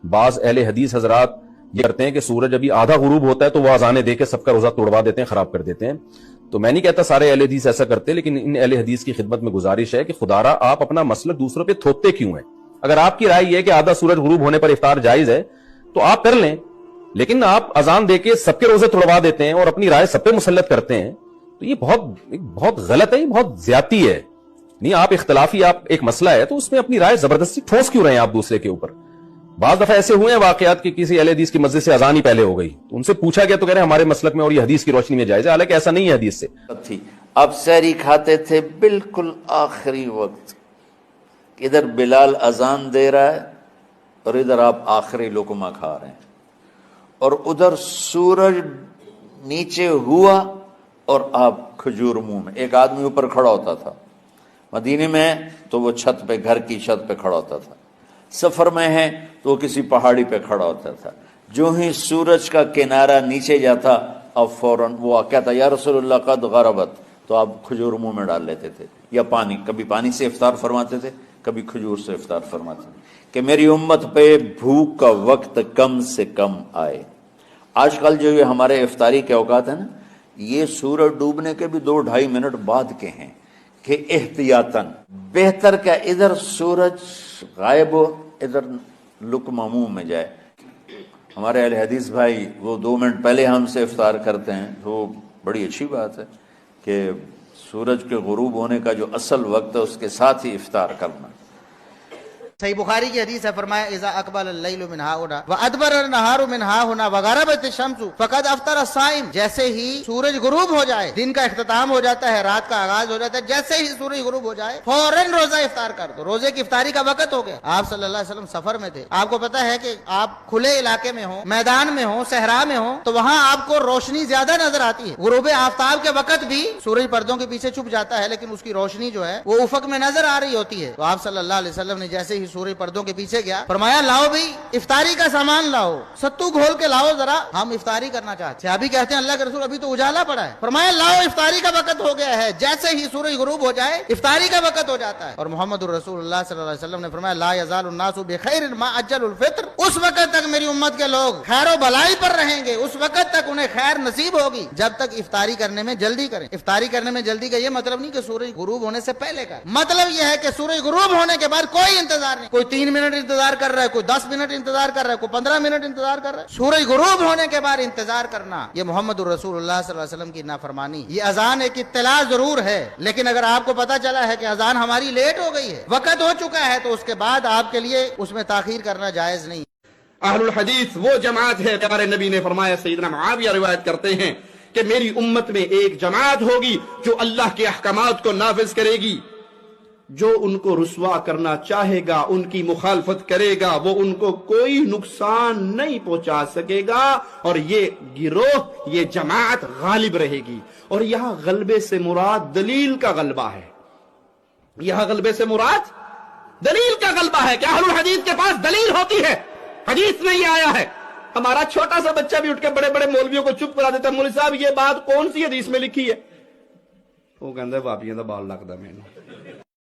بعض اہل حدیث حضرات یہ کرتے ہیں کہ سورج ابھی آدھا غروب ہوتا ہے تو وہ اذانیں دے کے سب کا روزہ توڑوا دیتے ہیں، خراب کر دیتے ہیں. تو میں نہیں کہتا سارے اہل حدیث ایسا کرتے، لیکن ان اہل حدیث کی خدمت میں گزارش ہے کہ خدارا آپ اپنا مسلک دوسروں پہ تھوپتے کیوں ہیں؟ اگر آپ کی رائے یہ ہے کہ آدھا سورج غروب ہونے پر افطار جائز ہے تو آپ کر لیں، لیکن آپ اذان دے کے سب کے روزے توڑوا دیتے ہیں اور اپنی رائے سب پہ مسلط کرتے ہیں، تو یہ بہت غلط ہے، یہ بہت زیادتی ہے. نہیں، آپ اختلافی آپ ایک مسئلہ ہے تو اس میں اپنی رائے زبردستی ٹھوس کیوں رہے ہیں آپ دوسرے کے اوپر؟ بعض دفعہ ایسے ہوئے ہیں واقعات کہ کسی اہل حدیث کی مسجد سے اذان ہی پہلے ہو گئی، ان سے پوچھا گیا تو کہہ رہے ہمارے مسلک میں اور یہ حدیث کی روشنی میں جائز ہے، حالانکہ ایسا نہیں ہے حدیث سے. اب سحری کھاتے تھے بالکل آخری وقت، ادھر بلال اذان دے رہا ہے اور ادھر آپ آخری لقمہ کھا رہے ہیں، اور ادھر سورج نیچے ہوا اور آپ کھجور منہ میں. ایک آدمی اوپر کھڑا ہوتا تھا مدینے میں تو وہ چھت پہ، گھر کی چھت پہ کھڑا ہوتا تھا، سفر میں ہے تو وہ کسی پہاڑی پہ کھڑا ہوتا تھا. جو ہی سورج کا کنارہ نیچے جاتا اب فوراً وہ کہتا یا رسول اللہ قد غربت، تو آپ کھجور منہ میں ڈال لیتے تھے یا پانی. کبھی پانی سے افطار فرماتے تھے، کبھی کھجور سے افطار فرماتے تھے کہ میری امت پہ بھوک کا وقت کم سے کم آئے. آج کل جو یہ ہمارے افطاری کے اوقات ہیں نا، یہ سورج ڈوبنے کے بھی 2-2.5 منٹ بعد کے ہیں کہ احتیاطاً بہتر کیا ادھر سورج غائب ہو ادھر لقمہ منہ میں جائے. ہمارے اہل حدیث بھائی وہ 2 منٹ پہلے ہم سے افطار کرتے ہیں، تو بڑی اچھی بات ہے کہ سورج کے غروب ہونے کا جو اصل وقت ہے اس کے ساتھ ہی افطار کرنا. صحیح بخاری کی حدیث ہے، فرمایا اذا اقبل اللیل من ہاہنا وادبر النہار من ہاہنا وغربت الشمس فقد افطر الصائم. جیسے ہی سورج غروب ہو جائے، دن کا اختتام ہو جاتا ہے، رات کا آغاز ہو جاتا ہے، جیسے ہی سورج غروب ہو جائے فوراً روزہ افطار کر دو، روزے کی افطاری کا وقت ہو گیا. آپ صلی اللہ علیہ وسلم سفر میں تھے، آپ کو پتا ہے کہ آپ کھلے علاقے میں ہوں، میدان میں ہوں، صحرا میں ہوں، تو وہاں آپ کو روشنی زیادہ نظر آتی ہے. غروب آفتاب کے وقت بھی سورج پردوں کے پیچھے چھپ جاتا ہے لیکن اس کی روشنی جو ہے وہ افق میں نظر آ رہی ہوتی ہے. تو آپ صلی اللہ علیہ وسلم نے جیسے ہی سورج پردوں کے پیچھے گیا، فرمایا لاؤ بھی افطاری کا سامان لاؤ، ستو گھول کے لاؤ، ذرا ہم افطاری کرنا چاہتے ہیں. ابھی کہتے ہیں اللہ کے رسول ابھی تو اجالا پڑا ہے. فرمایا لاؤ افطاری کا وقت ہو گیا ہے. جیسے ہی سورج غروب ہو جائے افطاری کا وقت ہو جاتا ہے. اور محمد الرسول اللہ صلی اللہ علیہ وسلم نے فرمایا لا یزال الناس بخیر ما اجل الفطر. اس وقت تک میری امت کے لوگ خیر و بلائی پر رہیں گے، اس وقت تک انہیں خیر نصیب ہوگی جب تک افطاری کرنے میں جلدی کریں. افطاری کرنے میں جلدی کا یہ مطلب نہیں کہ سورج غروب ہونے سے پہلے کا، مطلب یہ ہے کہ سورج غروب ہونے کے بعد کوئی انتظار نہیں. کوئی 3 منٹ انتظار کر رہا ہے، کوئی 10 منٹ انتظار کر رہا ہے، کوئی 15 منٹ انتظار کر رہا ہے. سورج غروب ہونے کے بعد انتظار کرنا یہ محمد الرسول اللہ صلی اللہ علیہ وسلم کی نافرمانی. یہ اذان ایک اطلاع ضرور ہے، لیکن اگر آپ کو پتا چلا ہے کہ اذان ہماری لیٹ ہو گئی ہے، وقت ہو چکا ہے، تو اس کے بعد آپ کے لیے اس میں تاخیر کرنا جائز نہیں. اہل الحدیث وہ جماعت ہے کہ ہمارے نبی نے فرمایا، سیدنا معاویہ روایت کرتے ہیں کہ میری امت میں ایک جماعت ہوگی جو اللہ کے احکامات کو نافذ کرے گی، جو ان کو رسوا کرنا چاہے گا، ان کی مخالفت کرے گا، وہ ان کو کوئی نقصان نہیں پہنچا سکے گا، اور یہ گروہ، یہ جماعت غالب رہے گی. اور یہاں غلبے سے مراد دلیل کا غلبہ ہے. یہاں غلبے سے مراد دلیل کا غلبہ ہے کہ اہل الحدیث کے پاس دلیل ہوتی ہے، حدیث میں یہ آیا ہے. ہمارا چھوٹا سا بچہ بھی اٹھ کے بڑے بڑے مولویوں کو چپ کرا دیتا ہے، مولوی صاحب یہ بات کون سی حدیث میں لکھی ہے؟ وہ کہتا ہے باپیاں دا بال لگتا میں